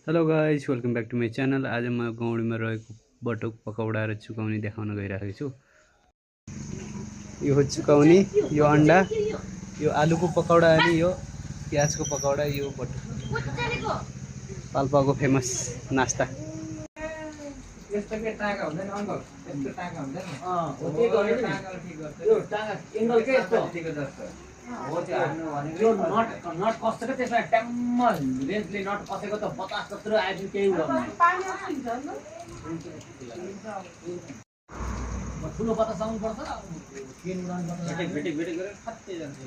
Hello guys welcome back to my channel. आज म गौडीमा रहेको बटुक पकौडा र चुकाउनी देखाउन गइरहेको छु। यो हो चुकाउनी, यो अन्डा, यो आलुको पकौडा अनि यो प्याजको पकौडा। यो बटुक पाल्पाको फेमस नास्ता। यस्तो के टाका हुँदैन अङ्कल, यस्तो टाका हुँदैन। हो त्यो गर्ने नि यो टाका एङ्गल के यस्तो हो त्यो हान्नु भनेको यो नट कस्तो के त्यसमा ट्याम्म रेन्जले नट कसेको त 50 जत्रो आइपुग्यो केही हुँदैन। ठुलो 50 आउनु पर्छ, 3 उडान 50 भेटेक गरेर खत्तै जान्छ।